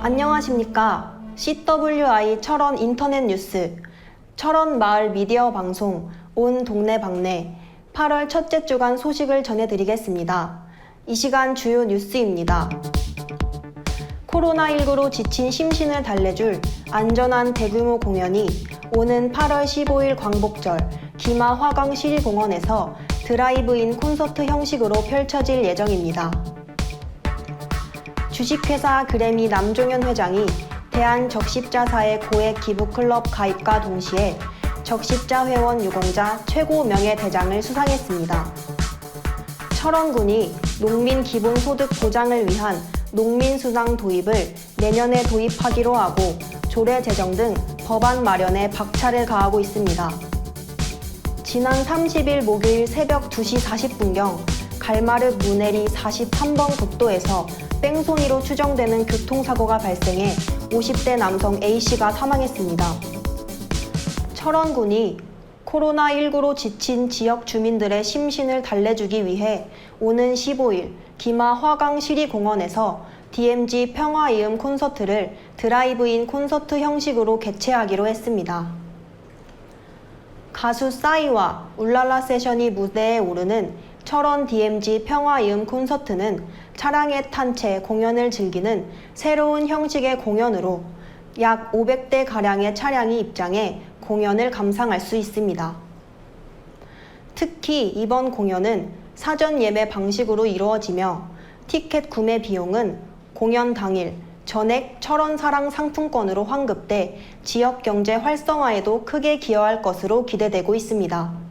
안녕하십니까. CWI 철원 인터넷 뉴스, 철원 마을 미디어 방송 온 동네 방네 8월 첫째 주간 소식을 전해드리겠습니다. 이 시간 주요 뉴스입니다. 코로나19로 지친 심신을 달래줄 안전한 대규모 공연이 오는 8월 15일 광복절 기마 화강 시리공원에서 드라이브인 콘서트 형식으로 펼쳐질 예정입니다. 주식회사 그래미 남종현 회장이 대한적십자사의 고액 기부클럽 가입과 동시에 적십자 회원 유공자 최고 명예대장을 수상했습니다. 철원군이 농민 기본소득 보장을 위한 농민수당 도입을 내년에 도입하기로 하고 조례 제정 등 법안 마련에 박차를 가하고 있습니다. 지난 30일 목요일 새벽 2시 40분경 갈마르 문해리 43번 국도에서 뺑소니로 추정되는 교통사고가 발생해 50대 남성 A씨가 사망했습니다. 철원군이 코로나19로 지친 지역 주민들의 심신을 달래주기 위해 오는 15일 기마 화강 시리공원에서 DMZ 평화이음 콘서트를 드라이브인 콘서트 형식으로 개최하기로 했습니다. 가수 싸이와 울랄라 세션이 무대에 오르는 철원 DMZ 평화이음 콘서트는 차량에 탄 채 공연을 즐기는 새로운 형식의 공연으로 약 500대가량의 차량이 입장해 공연을 감상할 수 있습니다. 특히 이번 공연은 사전 예매 방식으로 이루어지며 티켓 구매 비용은 공연 당일 전액 철원사랑 상품권으로 환급돼 지역 경제 활성화에도 크게 기여할 것으로 기대되고 있습니다.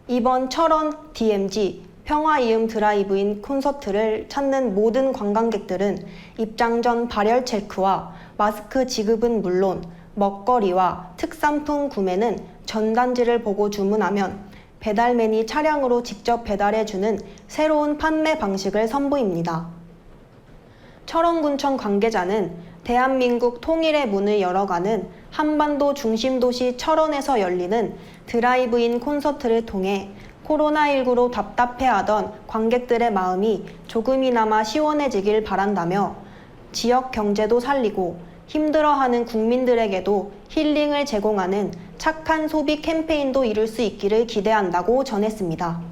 이번 철원 DMZ 평화이음 드라이브인 콘서트를 찾는 모든 관광객들은 입장 전 발열 체크와 마스크 지급은 물론 먹거리와 특산품 구매는 전단지를 보고 주문하면 배달맨이 차량으로 직접 배달해주는 새로운 판매 방식을 선보입니다. 철원군청 관계자는 대한민국 통일의 문을 열어가는 한반도 중심도시 철원에서 열리는 드라이브인 콘서트를 통해 코로나19로 답답해하던 관객들의 마음이 조금이나마 시원해지길 바란다며 지역 경제도 살리고 힘들어하는 국민들에게도 힐링을 제공하는 착한 소비 캠페인도 이룰 수 있기를 기대한다고 전했습니다.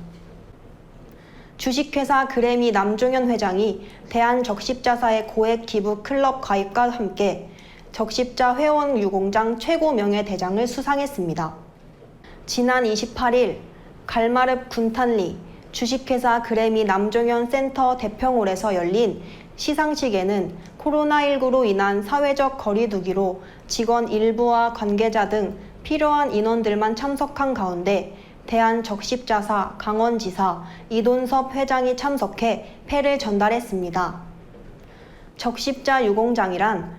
주식회사 그래미 남종현 회장이 대한적십자사의 고액 기부 클럽 가입과 함께 적십자 회원 유공장 최고 명예대장을 수상했습니다. 지난 28일 갈마릅 군탄리 주식회사 그래미 남종현 센터 대평홀에서 열린 시상식에는 코로나19로 인한 사회적 거리두기로 직원 일부와 관계자 등 필요한 인원들만 참석한 가운데 대한적십자사 강원지사 이돈섭 회장이 참석해 패를 전달했습니다. 적십자 유공장이란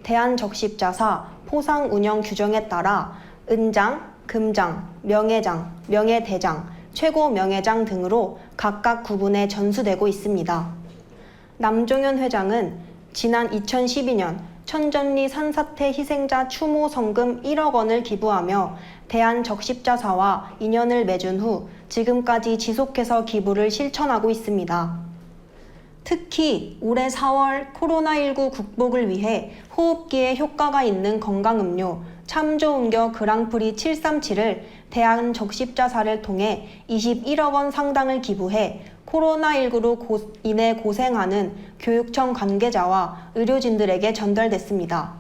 대한적십자사 포상 운영 규정에 따라 은장, 금장, 명예장, 명예대장, 최고 명예장 등으로 각각 구분해 전수되고 있습니다. 남종현 회장은 지난 2012년 천전리 산사태 희생자 추모 성금 1억 원을 기부하며 대한적십자사와 인연을 맺은 후 지금까지 지속해서 기부를 실천하고 있습니다. 특히 올해 4월 코로나19 극복을 위해 호흡기에 효과가 있는 건강음료 참좋은겨 그랑프리 737을 대한적십자사를 통해 21억 원 상당을 기부해 코로나19로 인해 고생하는 교육청 관계자와 의료진들에게 전달됐습니다.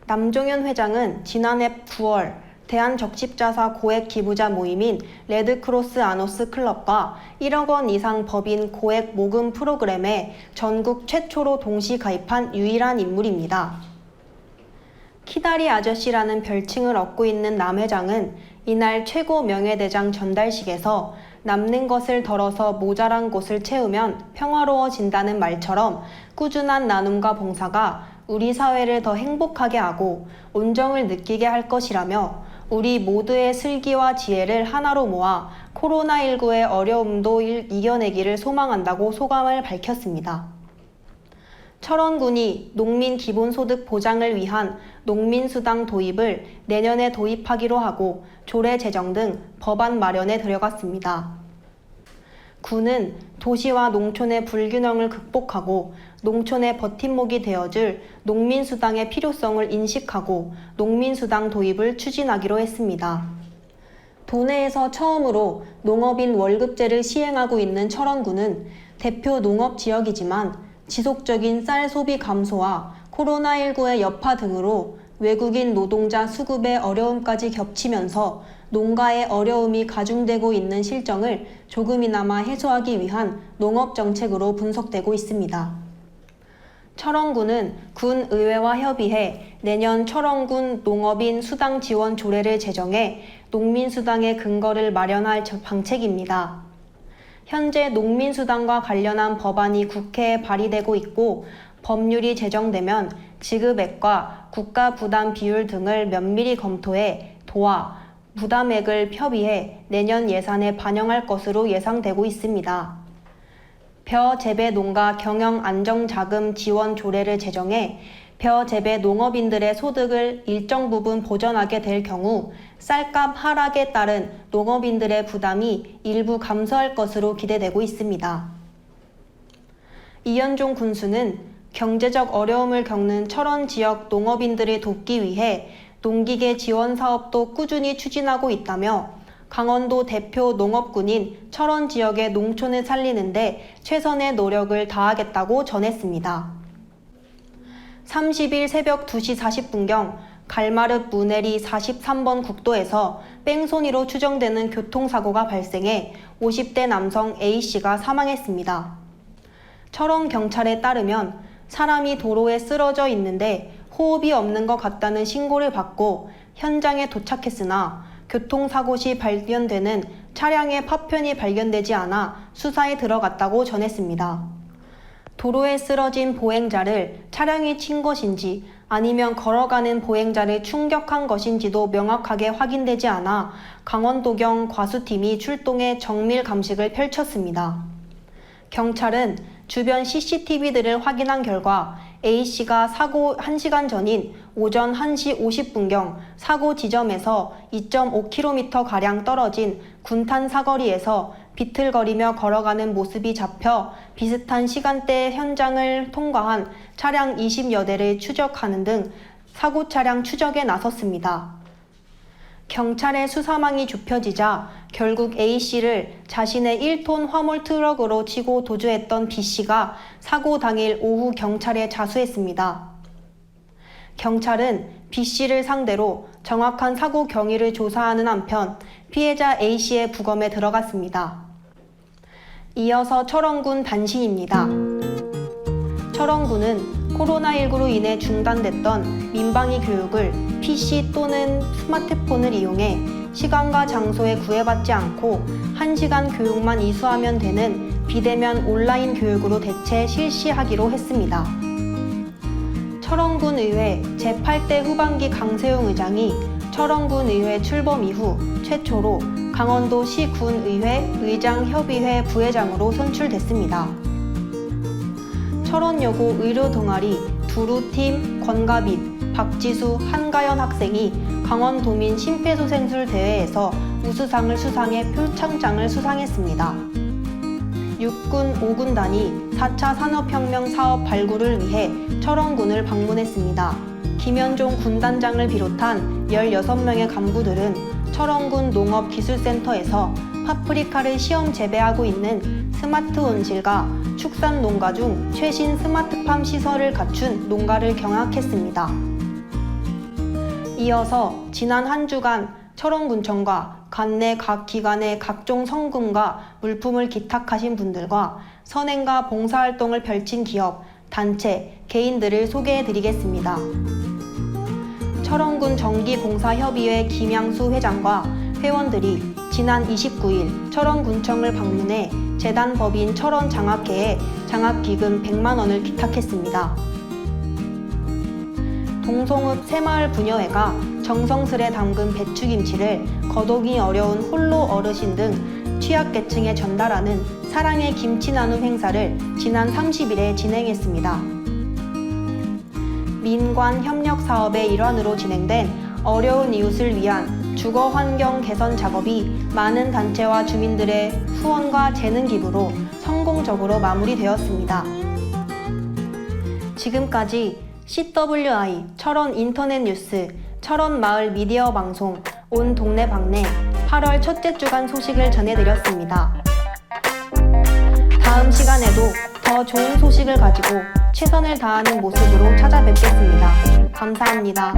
남종현 회장은 지난해 9월 대한적십자사 고액 기부자 모임인 레드크로스 아노스 클럽과 1억 원 이상 법인 고액 모금 프로그램에 전국 최초로 동시 가입한 유일한 인물입니다. 키다리 아저씨라는 별칭을 얻고 있는 남 회장은 이날 최고 명예대장 전달식에서 남는 것을 덜어서 모자란 곳을 채우면 평화로워진다는 말처럼 꾸준한 나눔과 봉사가 우리 사회를 더 행복하게 하고 온정을 느끼게 할 것이라며 우리 모두의 슬기와 지혜를 하나로 모아 코로나19의 어려움도 이겨내기를 소망한다고 소감을 밝혔습니다. 철원군이 농민 기본소득 보장을 위한 농민수당 도입을 내년에 도입하기로 하고 조례 제정 등 법안 마련에 들어갔습니다. 군은 도시와 농촌의 불균형을 극복하고 농촌의 버팀목이 되어줄 농민수당의 필요성을 인식하고 농민수당 도입을 추진하기로 했습니다. 도내에서 처음으로 농업인 월급제를 시행하고 있는 철원군은 대표 농업지역이지만 지속적인 쌀 소비 감소와 코로나19의 여파 등으로 외국인 노동자 수급의 어려움까지 겹치면서 농가의 어려움이 가중되고 있는 실정을 조금이나마 해소하기 위한 농업정책으로 분석되고 있습니다. 철원군은 군의회와 협의해 내년 철원군 농업인 수당 지원 조례를 제정해 농민수당의 근거를 마련할 방책입니다. 현재 농민수당과 관련한 법안이 국회에 발의되고 있고 법률이 제정되면 지급액과 국가 부담 비율 등을 면밀히 검토해 도와 부담액을 협의해 내년 예산에 반영할 것으로 예상되고 있습니다. 벼 재배 농가 경영 안정자금 지원 조례를 제정해 벼 재배 농업인들의 소득을 일정 부분 보전하게 될 경우 쌀값 하락에 따른 농업인들의 부담이 일부 감소할 것으로 기대되고 있습니다. 이현종 군수는 경제적 어려움을 겪는 철원 지역 농업인들을 돕기 위해 농기계 지원 사업도 꾸준히 추진하고 있다며 강원도 대표 농업군인 철원 지역의 농촌을 살리는데 최선의 노력을 다하겠다고 전했습니다. 30일 새벽 2시 40분경 갈마릇 문해리 43번 국도에서 뺑소니로 추정되는 교통사고가 발생해 50대 남성 A씨가 사망했습니다. 철원 경찰에 따르면 사람이 도로에 쓰러져 있는데 호흡이 없는 것 같다는 신고를 받고 현장에 도착했으나 교통사고 시 발견되는 차량의 파편이 발견되지 않아 수사에 들어갔다고 전했습니다. 도로에 쓰러진 보행자를 차량이 친 것인지 아니면 걸어가는 보행자를 충격한 것인지도 명확하게 확인되지 않아 강원도경 과수팀이 출동해 정밀 감식을 펼쳤습니다. 경찰은 주변 CCTV들을 확인한 결과 A씨가 사고 1시간 전인 오전 1시 50분경 사고 지점에서 2.5km가량 떨어진 군탄 사거리에서 비틀거리며 걸어가는 모습이 잡혀 비슷한 시간대에 현장을 통과한 차량 20여 대를 추적하는 등 사고 차량 추적에 나섰습니다. 경찰의 수사망이 좁혀지자 결국 A씨를 자신의 1톤 화물 트럭으로 치고 도주했던 B씨가 사고 당일 오후 경찰에 자수했습니다. 경찰은 B씨를 상대로 정확한 사고 경위를 조사하는 한편 피해자 A씨의 부검에 들어갔습니다. 이어서 철원군 단신입니다. 철원군은 코로나19로 인해 중단됐던 민방위 교육을 PC 또는 스마트폰을 이용해 시간과 장소에 구애받지 않고 1시간 교육만 이수하면 되는 비대면 온라인 교육으로 대체 실시하기로 했습니다. 철원군 의회 제8대 후반기 강세용 의장이 철원군 의회 출범 이후 최초로 강원도 시군의회 의장협의회 부회장으로 선출됐습니다. 철원여고 의료동아리 두루팀 권가빈, 박지수, 한가연 학생이 강원도민 심폐소생술 대회에서 우수상을 수상해 표창장을 수상했습니다. 육군 5군단이 4차 산업혁명 사업 발굴을 위해 철원군을 방문했습니다. 김현종 군단장을 비롯한 16명의 간부들은 철원군 농업기술센터에서 파프리카를 시험 재배하고 있는 스마트 온실과 축산 농가 중 최신 스마트팜 시설을 갖춘 농가를 경악했습니다. 이어서 지난 한 주간 철원군청과 관내 각 기관의 각종 성금과 물품을 기탁하신 분들과 선행과 봉사활동을 펼친 기업, 단체, 개인들을 소개해드리겠습니다. 철원군 정기봉사협의회 김양수 회장과 회원들이 지난 29일 철원군청을 방문해 재단법인 철원장학회에 장학기금 100만 원을 기탁했습니다. 동송읍 새마을 부녀회가 정성스레 담근 배추김치를 거동이 어려운 홀로 어르신 등 취약계층에 전달하는 사랑의 김치 나눔 행사를 지난 30일에 진행했습니다. 민관 협력 사업의 일환으로 진행된 어려운 이웃을 위한 주거 환경 개선 작업이 많은 단체와 주민들의 후원과 재능 기부로 성공적으로 마무리되었습니다. 지금까지 CWI 철원 인터넷 뉴스 철원 마을 미디어 방송 온 동네 방네 8월 첫째 주간 소식을 전해드렸습니다. 다음 시간에도 더 좋은 소식을 가지고 최선을 다하는 모습으로 찾아뵙겠습니다. 감사합니다.